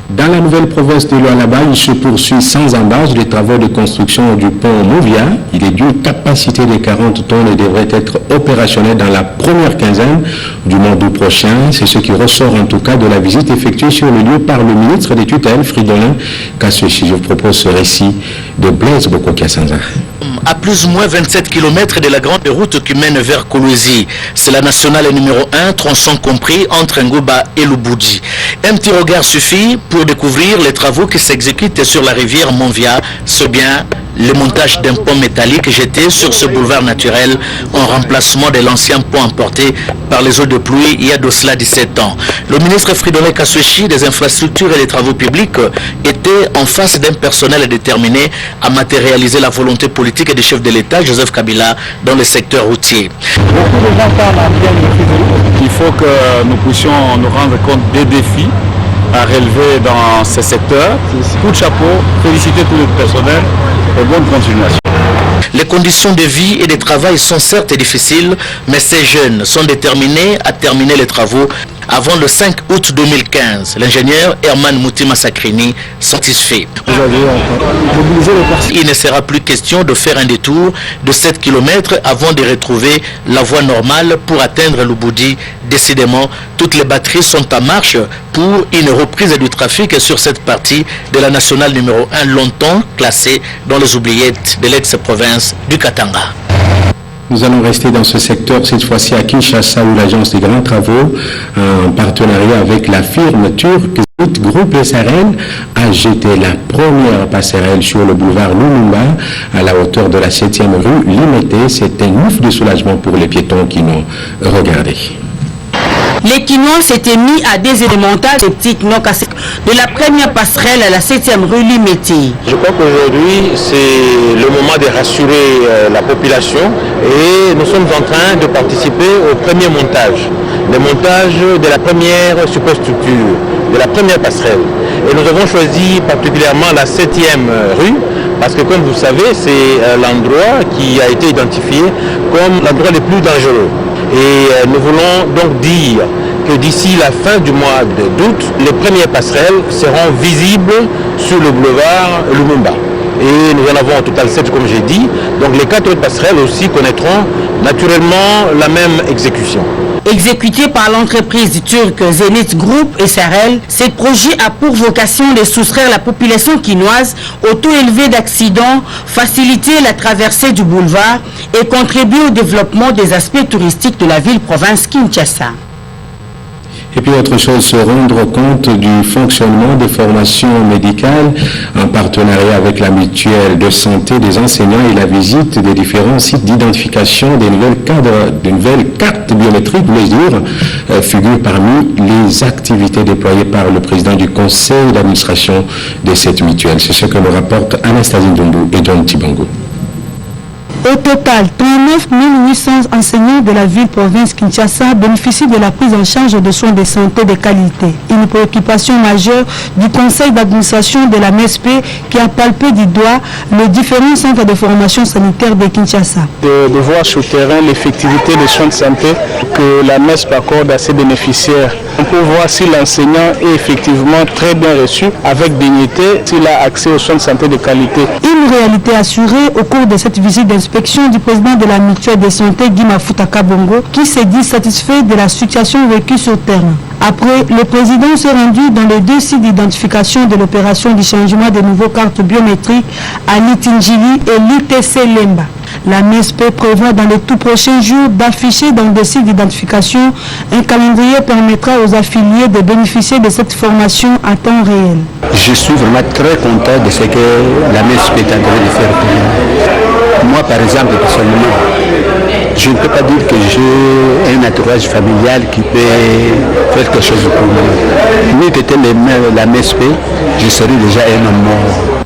Dans la nouvelle province de Lualaba, il se poursuit sans embâche les travaux de construction du pont Mouvia. Il est d'une capacité de 40 tonnes et devrait être opérationnel dans la première quinzaine du mois d'août prochain. C'est ce qui ressort en tout cas de la visite effectuée sur le lieu par le ministre des tutelles, Fridolin Kassochi. Je vous propose ce récit de Blaise Bokokia-Sanza. À plus ou moins 27 km de la grande route qui mène vers Kolwezi. C'est la nationale numéro 1, tronçon compris entre Ngouba et Lubudi. Un petit regard suffit pour découvrir les travaux qui s'exécutent sur la rivière Monvia. C'est bien le montage d'un pont métallique jeté sur ce boulevard naturel en remplacement de l'ancien pont emporté par les eaux de pluie il y a de cela 17 ans. Le ministre Fridolin Kassochi des infrastructures et des travaux publics était en face d'un personnel déterminé à matérialiser la volonté politique du chef de l'État, Joseph Kabila, dans le secteur routier. Beaucoup de gens parlent en bien de il faut que nous puissions nous rendre compte des défis à relever dans ce secteur. Coup de chapeau, féliciter tout le personnel et bonne continuation. Les conditions de vie et de travail sont certes difficiles, mais ces jeunes sont déterminés à terminer les travaux avant le 5 août 2015. L'ingénieur Herman Moutima Sakrini satisfait. Il ne sera plus question de faire un détour de 7 km avant de retrouver la voie normale pour atteindre Lubudi. Décidément, toutes les batteries sont en marche pour une reprise du trafic sur cette partie de la nationale numéro 1, longtemps classée dans les oubliettes de l'ex-province du Katanga. Nous allons rester dans ce secteur, cette fois-ci à Kinshasa, où l'agence des grands travaux, en partenariat avec la firme turque Groupe SRL, a jeté la première passerelle sur le boulevard Lumumba à la hauteur de la 7e rue Limité. C'est un ouf de soulagement pour les piétons qui n'ont regardé. Les Quinois s'étaient mis à désélémenter les petites nocs de la première passerelle à la 7e rue Limité. Je crois qu'aujourd'hui, c'est le moment de rassurer la population et nous sommes en train de participer au premier montage, le montage de la première superstructure, de la première passerelle. Et nous avons choisi particulièrement la 7e rue parce que, comme vous savez, c'est l'endroit qui a été identifié comme l'endroit le plus dangereux. Et nous voulons donc dire que d'ici la fin du mois d'août, les premières passerelles seront visibles sur le boulevard Lumumba. Et nous en avons au total 7, comme j'ai dit. Donc les 4 autres passerelles aussi connaîtront naturellement la même exécution. Exécuté par l'entreprise turque Zenit Group SRL, ce projet a pour vocation de soustraire la population quinoise au taux élevé d'accidents, faciliter la traversée du boulevard et contribuer au développement des aspects touristiques de la ville-province Kinshasa. Et puis autre chose, se rendre compte du fonctionnement des formations médicales en partenariat avec la mutuelle de santé des enseignants et la visite des différents sites d'identification des nouvelles cartes biométriques, voulais-je dire, figurent parmi les activités déployées par le président du conseil d'administration de cette mutuelle. C'est ce que nous rapportent Anastasie Ndumbu et John Tibango. Au total, 39 800 enseignants de la ville-province Kinshasa bénéficient de la prise en charge de soins de santé de qualité. Une préoccupation majeure du conseil d'administration de la MESP qui a palpé du doigt les différents centres de formation sanitaire de Kinshasa. De voir sur le terrain l'effectivité des soins de santé que la MESP accorde à ses bénéficiaires. On peut voir si l'enseignant est effectivement très bien reçu, avec dignité, s'il a accès aux soins de santé de qualité. Une réalité assurée au cours de cette visite d'inspection du président de la mutuelle de santé, Guy Mafuta Kabongo, qui s'est dit satisfait de la situation vécue sur terrain. Après, le président s'est rendu dans les 2 sites d'identification de l'opération du changement des nouveaux cartes biométriques à Litinjili et l'UTC Lemba. La MESP prévoit dans les tout prochains jours d'afficher dans des sites d'identification un calendrier permettra aux affiliés de bénéficier de cette formation à temps réel. Je suis vraiment très content de ce que la MESP est en train de faire pour nous. Moi, par exemple, personnellement, je ne peux pas dire que j'ai un entourage familial qui peut faire quelque chose pour moi. Ni que la MESP, je serais déjà un homme mort.